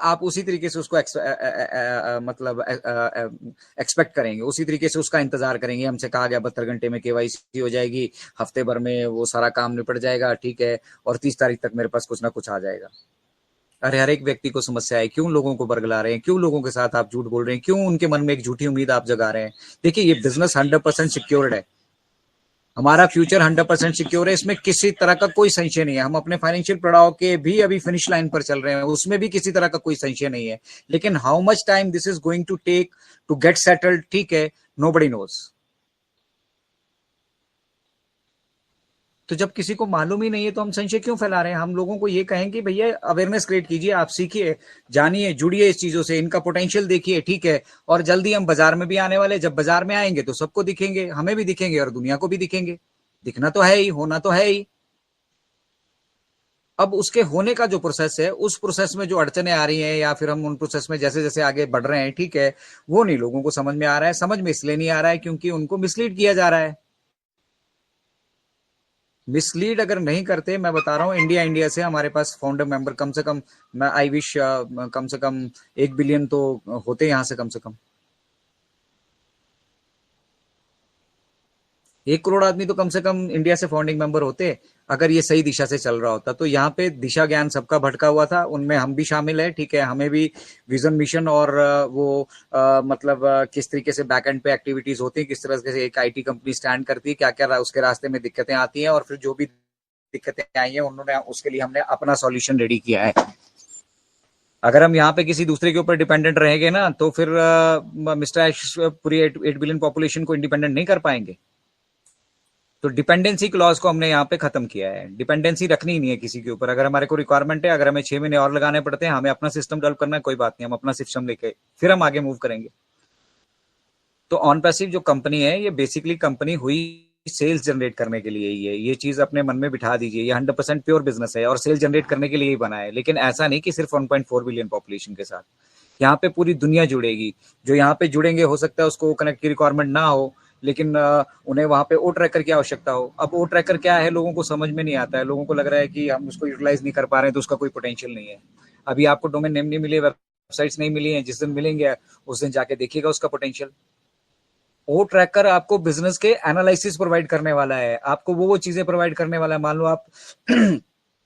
आप उसी तरीके से उसको मतलब एक्सपेक्ट करेंगे, उसी तरीके से उसका इंतजार करेंगे। हमसे कहा गया 72 घंटे में केवाईसी हो जाएगी, हफ्ते भर में वो सारा काम निपट जाएगा, ठीक है, और 30 तारीख तक मेरे पास कुछ ना कुछ आ जाएगा। अरे हर एक व्यक्ति को समस्या है, क्यों लोगों को बरगला रहे हैं, क्यों लोगों के साथ आप झूठ बोल रहे हैं, क्यों उनके मन में एक झूठी उम्मीद आप जगा रहे हैं। देखिए ये बिजनेस 100% सिक्योर्ड है, हमारा फ्यूचर 100% सिक्योर है, इसमें किसी तरह का कोई संशय नहीं है। हम अपने फाइनेंशियल पड़ाव के भी अभी फिनिश लाइन पर चल रहे हैं, उसमें भी किसी तरह का कोई संशय नहीं है। लेकिन how much time this is going to take to get settled, ठीक है, नोबडी नोज। तो जब किसी को मालूम ही नहीं है तो हम संशय क्यों फैला रहे हैं। हम लोगों को ये कहें कि भैया अवेयरनेस क्रिएट कीजिए, आप सीखिए, जानिए, जुड़िए इस चीजों से, इनका पोटेंशियल देखिए, ठीक है, और जल्दी हम बाजार में भी आने वाले। जब बाजार में आएंगे तो सबको दिखेंगे, हमें भी दिखेंगे और दुनिया को भी दिखेंगे। दिखना तो है ही, होना तो है ही। अब उसके होने का जो प्रोसेस है, उस प्रोसेस में जो अड़चने आ रही हैं या फिर हम उन प्रोसेस में जैसे जैसे आगे बढ़ रहे हैं, ठीक है, वो नहीं लोगों को समझ में आ रहा है। समझ में इसलिए नहीं आ रहा है क्योंकि उनको मिसलीड किया जा रहा है। मिसलीड अगर नहीं करते, मैं बता रहा हूँ, इंडिया इंडिया से हमारे पास फाउंडर मेंबर कम से कम, मैं आई विश कम से कम 1 बिलियन तो होते यहाँ से, कम से कम 1 करोड़ आदमी तो कम से कम इंडिया से फाउंडिंग मेंबर होते, अगर ये सही दिशा से चल रहा होता। तो यहाँ पे दिशा ज्ञान सबका भटका हुआ था, उनमें हम भी शामिल है, ठीक है, हमें भी विजन मिशन और मतलब किस तरीके से बैक एंड पे एक्टिविटीज होती है, किस तरह से एक आईटी कंपनी स्टैंड करती है, क्या क्या उसके रास्ते में दिक्कतें आती हैं, और फिर जो भी दिक्कतें आई हैं उन्होंने उसके लिए हमने अपना सॉल्यूशन रेडी किया है। अगर हम यहाँ पे किसी दूसरे के ऊपर डिपेंडेंट रहेंगे ना तो फिर मिस्टर एश पूरी 8 बिलियन पॉपुलेशन को इंडिपेंडेंट नहीं कर पाएंगे। तो डिपेंडेंसी क्लॉज को हमने यहाँ पे खत्म किया है, डिपेंडेंसी रखनी ही नहीं है किसी के ऊपर। अगर हमारे को रिक्वायरमेंट है, अगर हमें 6 महीने और लगाने पड़ते हैं, हमें अपना सिस्टम डेवलप करना है, कोई बात नहीं, हम अपना सिस्टम लेके फिर हम आगे मूव करेंगे। तो ऑन पैसिव जो कंपनी है, ये बेसिकली कंपनी हुई सेल्स जनरेट करने के लिए ही है। ये चीज अपने मन में बिठा दीजिए, ये 100% प्योर बिजनेस है और सेल जनरेट करने के लिए ही बना है। लेकिन ऐसा नहीं कि सिर्फ 1.4 बिलियन पॉपुलेशन के साथ, यहाँ पे पूरी दुनिया जुड़ेगी। जो यहाँ पे जुड़ेंगे, हो सकता है उसको कनेक्ट की रिक्वायरमेंट ना हो, लेकिन उन्हें वहां पे ओ ट्रैकर की आवश्यकता हो। अब ओ ट्रैकर क्या है, लोगों को समझ में नहीं आता है, लोगों को लग रहा है कि हम उसको यूटिलाइज नहीं कर पा रहे हैं तो उसका कोई पोटेंशियल नहीं है। अभी आपको डोमेन नेम नहीं मिले, वेबसाइट्स नहीं मिली हैं, जिस दिन मिलेंगे उस दिन जाके देखिएगा उसका पोटेंशियल। ओ ट्रैकर आपको बिजनेस के एनालिसिस प्रोवाइड करने वाला है, आपको वो चीजें प्रोवाइड करने वाला है। मान लो आप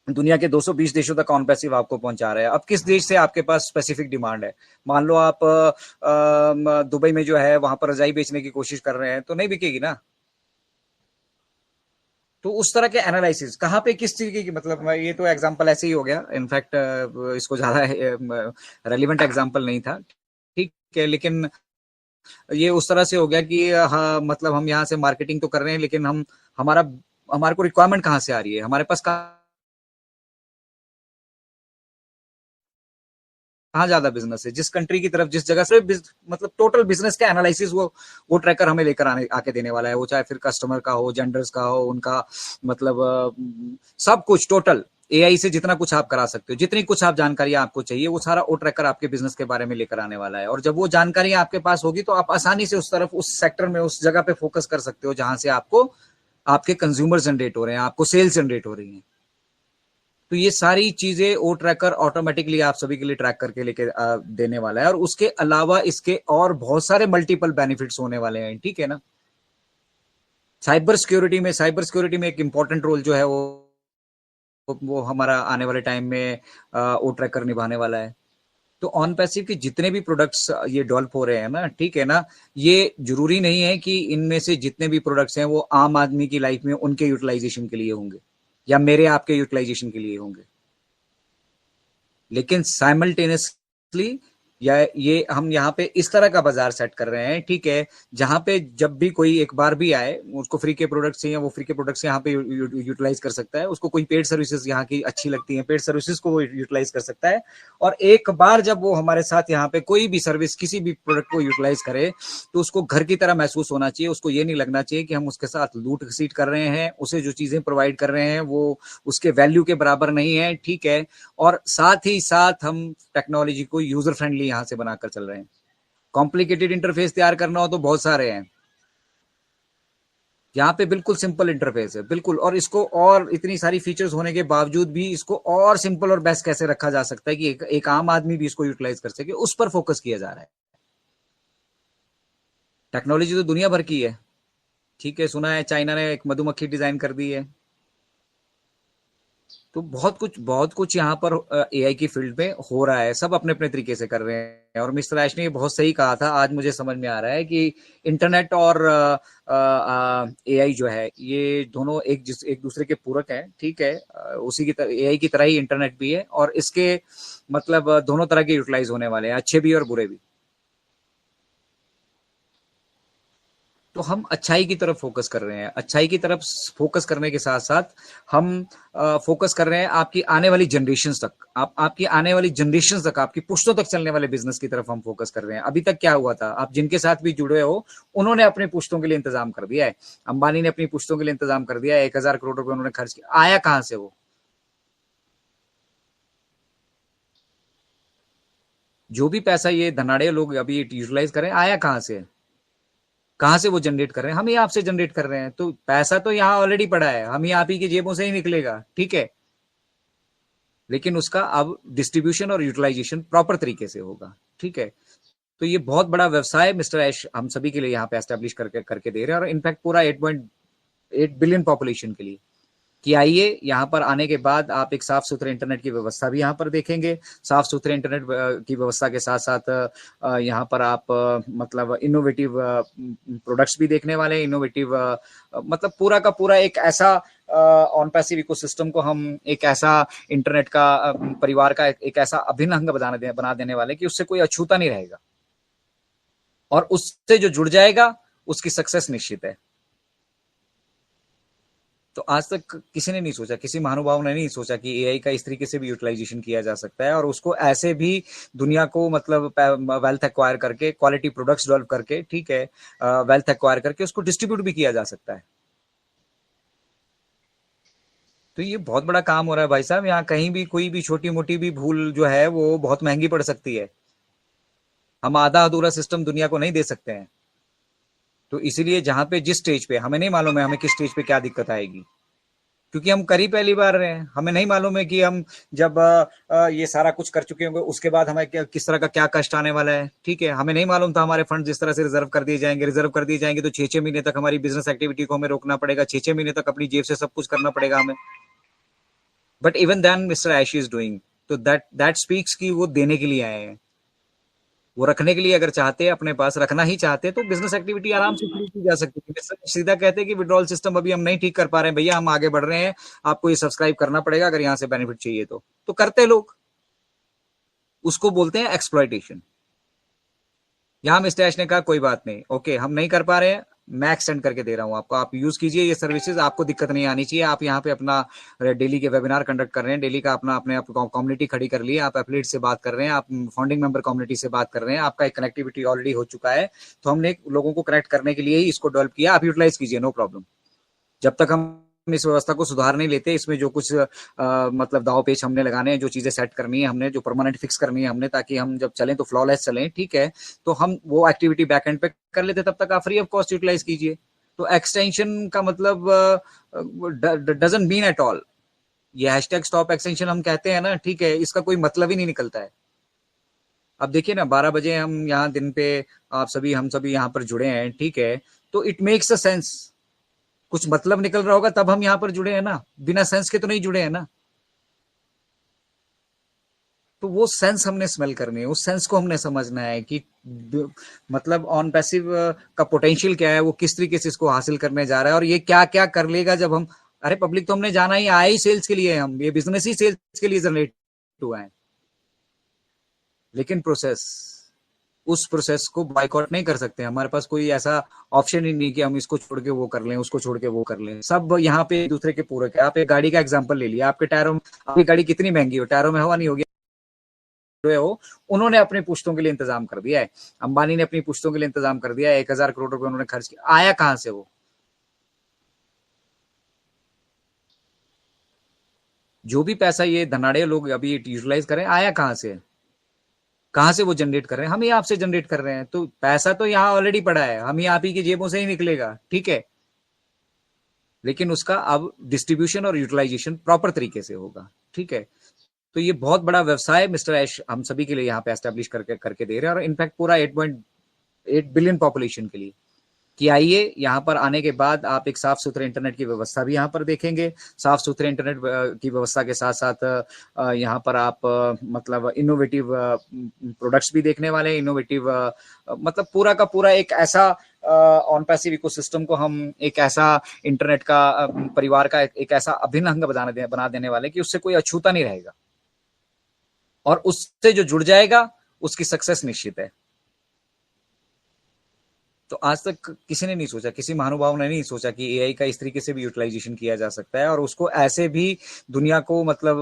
दुनिया के 220 देशों तक ऑन पैसिव आपको पहुंचा रहे हैं। अब किस देश से आपके पास स्पेसिफिक डिमांड है, मान लो आप दुबई में जो है वहां पर रजाई बेचने की कोशिश कर रहे हैं, तो नहीं बिकेगी ना। तो उस तरह के एनालिसिस कहाँ पे किस तरीके की, मतलब ये तो एग्जांपल ऐसे ही हो गया, इनफैक्ट इसको ज्यादा रेलिवेंट एग्जांपल नहीं था, ठीक है, लेकिन ये उस तरह से हो गया कि हाँ, मतलब हम यहाँ से मार्केटिंग तो कर रहे हैं, लेकिन हम हमारा हमारे को रिक्वायरमेंट कहाँ से आ रही है, हमारे पास कहाँ ज्यादा बिजनेस है, जिस कंट्री की तरफ, जिस जगह से मतलब टोटल बिजनेस का एनालिसिस वो ट्रैकर हमें लेकर आने आके देने वाला है। वो चाहे फिर कस्टमर का हो, जेंडर्स का हो, उनका मतलब सब कुछ टोटल एआई से जितना कुछ आप करा सकते हो, जितनी कुछ आप जानकारी आपको चाहिए, वो सारा ओ ट्रैकर आपके बिजनेस के बारे में लेकर आने वाला है। और जब वो जानकारी आपके पास होगी तो आप आसानी से उस तरफ, उस सेक्टर में, उस जगह पे फोकस कर सकते हो जहां से आपको आपके कंज्यूमर जनरेट हो रहे हैं, आपको सेल्स जनरेट हो रही हैं। तो ये सारी चीजें ओ ट्रैकर ऑटोमेटिकली आप सभी के लिए ट्रैक करके लेके देने वाला है। और उसके अलावा इसके और बहुत सारे मल्टीपल बेनिफिट्स होने वाले हैं, ठीक है ना। साइबर सिक्योरिटी में एक इंपॉर्टेंट रोल जो है वो हमारा आने वाले टाइम में ओ ट्रैकर निभाने वाला है। तो ऑन पैसिव के जितने भी प्रोडक्ट्स ये डेवलप हो रहे हैं ना, ठीक है ना, ये जरूरी नहीं है कि इनमें से जितने भी प्रोडक्ट्स हैं वो आम आदमी की लाइफ में उनके यूटिलाइजेशन के लिए होंगे या मेरे आपके यूटिलाइजेशन के लिए होंगे। लेकिन साइमल्टेनियसली, या ये हम यहाँ पे इस तरह का बाजार सेट कर रहे हैं, ठीक है, जहां पे जब भी कोई एक बार भी आए, उसको फ्री के प्रोडक्ट्स चाहिए, वो फ्री के प्रोडक्ट्स यहाँ पे यूटिलाइज कर सकता है। उसको कोई पेड सर्विसेज यहाँ की अच्छी लगती है, पेड सर्विसेज को वो यूटिलाइज कर सकता है। और एक बार जब वो हमारे साथ यहाँ पे कोई भी सर्विस, किसी भी प्रोडक्ट को यूटिलाइज करे, तो उसको घर की तरह महसूस होना चाहिए। उसको ये नहीं लगना चाहिए कि हम उसके साथ लूट घसीट कर रहे हैं, उसे जो चीजें प्रोवाइड कर रहे हैं वो उसके वैल्यू के बराबर नहीं है, ठीक है। और साथ ही साथ हम टेक्नोलॉजी को यूजर फ्रेंडली यहां से बनाकर चल रहे हैं। कॉम्प्लिकेटेड इंटरफेस तैयार करना हो तो बहुत सारे हैं, यहाँ पे बिल्कुल सिंपल इंटरफेस है बिल्कुल, और इसको और इतनी सारी फीचर्स होने के बावजूद भी इसको और सिंपल और बेस्ट कैसे रखा जा सकता है कि एक आम आदमी भी इसको यूटिलाइज कर सके, उस पर फोकस किया जा रहा है। टेक्नोलॉजी तो दुनिया भर की है, ठीक है, सुना है चाइना ने एक मधुमक्खी डिजाइन कर दी है। तो बहुत कुछ यहाँ पर एआई की फील्ड में हो रहा है, सब अपने अपने तरीके से कर रहे हैं। और मिस्टर ऐश ने बहुत सही कहा था, आज मुझे समझ में आ रहा है कि इंटरनेट और एआई जो है ये दोनों एक दूसरे के पूरक हैं, ठीक है। उसी की तरह एआई की तरह ही इंटरनेट भी है, और इसके मतलब दोनों तरह के यूटिलाइज होने वाले हैं, अच्छे भी और बुरे भी। तो हम अच्छाई की तरफ फोकस कर रहे हैं, अच्छाई की तरफ फोकस करने के साथ साथ हम फोकस कर रहे हैं आपकी आने वाली जनरेशन तक, आपकी आने वाली जनरेशन तक, आपकी पुश्तों तक चलने वाले बिजनेस की तरफ हम फोकस कर रहे हैं। अभी तक क्या हुआ था, आप जिनके साथ भी जुड़े हो उन्होंने अपने पुश्तों के लिए इंतजाम कर दिया है। अंबानी ने अपनी पुश्तों के लिए इंतजाम कर दिया है, 1,000 करोड़ रुपए उन्होंने खर्च किया, आया कहां से वो? जो भी पैसा ये धनाड़े लोग अभी यूटिलाइज करें, आया कहां से? कहां से वो जनरेट कर रहे हैं? हम ही आपसे जनरेट कर रहे हैं, तो पैसा तो यहाँ ऑलरेडी पड़ा है, हम ही आप ही की जेबों से ही निकलेगा, ठीक है। लेकिन उसका अब डिस्ट्रीब्यूशन और यूटिलाइजेशन प्रॉपर तरीके से होगा, ठीक है। तो ये बहुत बड़ा व्यवसाय मिस्टर ऐश हम सभी के लिए यहाँ पे एस्टेब्लिश करके करके दे रहे हैं, और इनफैक्ट पूरा 8.8 बिलियन पॉपुलेशन के लिए कि आइए यहाँ पर आने के बाद आप एक साफ सुथरे इंटरनेट की व्यवस्था भी यहाँ पर देखेंगे। साफ सुथरे इंटरनेट की व्यवस्था के साथ साथ यहाँ पर आप मतलब इनोवेटिव प्रोडक्ट्स भी देखने वाले हैं, इनोवेटिव मतलब पूरा का पूरा एक ऐसा ऑन पैसिव इकोसिस्टम को हम एक ऐसा इंटरनेट का परिवार का एक ऐसा अभिन्न अंग बना देने वाले कि उससे कोई अछूता नहीं रहेगा, और उससे जो जुड़ जाएगा उसकी सक्सेस निश्चित है। तो आज तक किसी ने नहीं सोचा, किसी महानुभाव ने नहीं सोचा कि एआई का इस तरीके से भी यूटिलाइजेशन किया जा सकता है, और उसको ऐसे भी दुनिया को मतलब वेल्थ एक्वायर करके, क्वालिटी प्रोडक्ट्स डेवलप करके, ठीक है, वेल्थ एक्वायर करके उसको डिस्ट्रीब्यूट भी किया जा सकता है। तो ये बहुत बड़ा काम हो रहा है भाई साहब, यहाँ कहीं भी कोई भी छोटी मोटी भी भूल जो है वो बहुत महंगी पड़ सकती है। हम आधा अधूरा सिस्टम दुनिया को नहीं दे सकते हैं। तो इसीलिए जहां पे जिस स्टेज पे हमें नहीं मालूम है हमें किस स्टेज पे क्या दिक्कत आएगी, क्योंकि हम कर ही पहली बार रहे हैं, हमें नहीं मालूम है कि हम जब ये सारा कुछ कर चुके होंगे उसके बाद हमें किस तरह का क्या कष्ट आने वाला है, ठीक है। हमें नहीं मालूम था हमारे फंड जिस तरह से रिजर्व कर दिए जाएंगे तो 6-6 महीने तक हमारी बिजनेस एक्टिविटी को हमें रोकना पड़ेगा, 6-6 महीने तक अपनी जेब से सब कुछ करना पड़ेगा हमें। बट इवन देन मिस्टर ऐशी इज डूइंग, तो दैट स्पीक्स की वो देने के लिए आए हैं। वो रखने के लिए अगर चाहते हैं, अपने पास रखना ही चाहते हैं, तो बिजनेस एक्टिविटी आराम से शुरू की जा सकती है। सीधा कहते हैं कि विड्रॉल सिस्टम अभी हम नहीं ठीक कर पा रहे हैं भैया, हम आगे बढ़ रहे हैं, आपको ये सब्सक्राइब करना पड़ेगा अगर यहाँ से बेनिफिट चाहिए तो करते लोग। उसको बोलते हैं एक्सप्लॉयटेशन। यहाँ मिस्टर ऐश ने कहा कोई बात नहीं, ओके हम नहीं कर पा रहे हैं, मैं एक्सटेंड करके दे रहा हूँ आपको, आप यूज कीजिए ये सर्विसेज, आपको दिक्कत नहीं आनी चाहिए। आप यहाँ पे अपना डेली के वेबिनार कंडक्ट कर रहे हैं, डेली का अपना अपने आप कम्युनिटी खड़ी कर ली है, आप एफिलिएट से बात कर रहे हैं, आप फाउंडिंग मेंबर कम्युनिटी से बात कर रहे हैं, आपका एक कनेक्टिविटी ऑलरेडी हो चुका है। तो हमने लोगों को कनेक्ट करने के लिए ही इसको डेवलप किया, आप यूटिलाइज कीजिए, नो प्रॉब्लम। जब तक हम इस व्यवस्था को सुधार नहीं लेते, इसमें जो कुछ मतलब दाव पेच हमने लगाने हैं, जो चीजें सेट करनी है हमने, जो परमानेंट फिक्स करनी है हमने, ताकि हम जब चलें तो फ्लॉलेस चलें, ठीक है, तो हम वो एक्टिविटी बैक एंड पे कर लेते, तब तक आप फ्री ऑफ कॉस्ट यूटिलाइज कीजिए। तो एक्सटेंशन का मतलब डजंट मीन एट ऑल, ये हैशटैग स्टॉप एक्सटेंशन हम कहते हैं ना, ठीक है, इसका कोई मतलब ही नहीं निकलता है। अब देखिए ना, 12 बजे हम यहाँ दिन पे हम सभी यहाँ पर जुड़े हैं, ठीक है, तो इट मेक्स अ सेंस, कुछ मतलब निकल रहा होगा तब हम यहाँ पर जुड़े हैं ना, बिना सेंस के तो नहीं जुड़े हैं ना। तो वो सेंस हमने स्मेल करनी है, उस सेंस को हमने समझना है कि मतलब ऑन पैसिव का पोटेंशियल क्या है, वो किस तरीके से इसको हासिल करने जा रहा है, और ये क्या क्या कर लेगा जब हम, अरे पब्लिक तो हमने जाना ही, आए ही सेल्स के लिए, हम ये बिजनेस ही सेल्स के लिए जनरेट हुआ है। लेकिन उस प्रोसेस को बाइकआउट नहीं कर सकते, हमारे पास कोई ऐसा ऑप्शन ही नहीं कि हम इसको छोड़ के वो कर लें, उसको छोड़ के वो कर लें, सब यहाँ पे एक दूसरे के पूरक है। आप एक गाड़ी का एग्जांपल ले लिया, आपके टायरों में, आपकी गाड़ी कितनी महंगी हो, टायरों में हवा नहीं होगी हो, उन्होंने अपने पुश्तों के लिए इंतजाम कर दिया है, अंबानी ने अपनी पुश्तों के लिए इंतजाम कर दिया है, 1,000 करोड़ रुपए उन्होंने खर्च किया, आया कहां से वो? जो भी पैसा ये धनाड़े लोग अभी यूटिलाइज करें, आया कहां से वो जनरेट कर रहे हैं? हम ही आपसे जनरेट कर रहे हैं, तो पैसा तो यहाँ ऑलरेडी पड़ा है, हम ही आप ही की जेबों से ही निकलेगा, ठीक है। लेकिन उसका अब डिस्ट्रीब्यूशन और यूटिलाइजेशन प्रॉपर तरीके से होगा। ठीक है, तो ये बहुत बड़ा व्यवसाय मिस्टर ऐश हम सभी के लिए यहाँ पे एस्टेब्लिश करके करके दे रहे हैं, और इनफैक्ट पूरा 8.8 बिलियन पॉपुलेशन के लिए, कि आइए यहाँ पर आने के बाद आप एक साफ सुथरे इंटरनेट की व्यवस्था भी यहाँ पर देखेंगे। साफ सुथरे इंटरनेट की व्यवस्था के साथ साथ यहाँ पर आप मतलब इनोवेटिव प्रोडक्ट्स भी देखने वाले हैं। इनोवेटिव मतलब पूरा का पूरा एक ऐसा ऑन पैसिव इकोसिस्टम को हम एक ऐसा इंटरनेट का परिवार का एक ऐसा अभिन्न अंग बना देने वाले कि उससे कोई अछूता नहीं रहेगा, और उससे जो जुड़ जाएगा उसकी सक्सेस निश्चित है। तो आज तक किसी ने नहीं सोचा, किसी महानुभाव ने नहीं सोचा कि एआई का इस तरीके से भी यूटिलाइजेशन किया जा सकता है, और उसको ऐसे भी दुनिया को मतलब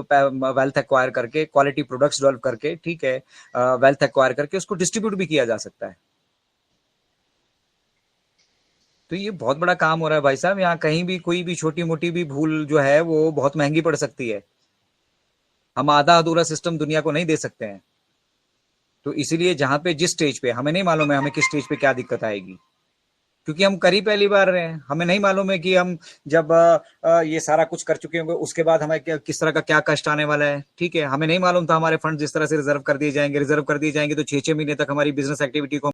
वेल्थ एक्वायर करके, क्वालिटी प्रोडक्ट्स डेवलप करके, ठीक है, वेल्थ एक्वायर करके उसको डिस्ट्रीब्यूट भी किया जा सकता है। तो ये बहुत बड़ा काम हो रहा है भाई साहब। यहाँ कहीं भी कोई भी छोटी मोटी भी भूल जो है वो बहुत महंगी पड़ सकती है। हम आधा अधूरा सिस्टम दुनिया को नहीं दे सकते हैं। तो इसीलिए जहां पे जिस स्टेज पे हमें नहीं मालूम है हमें किस स्टेज पे क्या दिक्कत आएगी, क्योंकि हम कर ही पहली बार रहे हैं। हमें नहीं मालूम है कि हम जब ये सारा कुछ कर चुके होंगे उसके बाद हमें किस तरह का क्या कष्ट आने वाला है। ठीक है, हमें नहीं मालूम था हमारे फंड जिस तरह से रिजर्व कर दिए जाएंगे तो 6-6 महीने तक हमारी बिजनेस एक्टिविटी को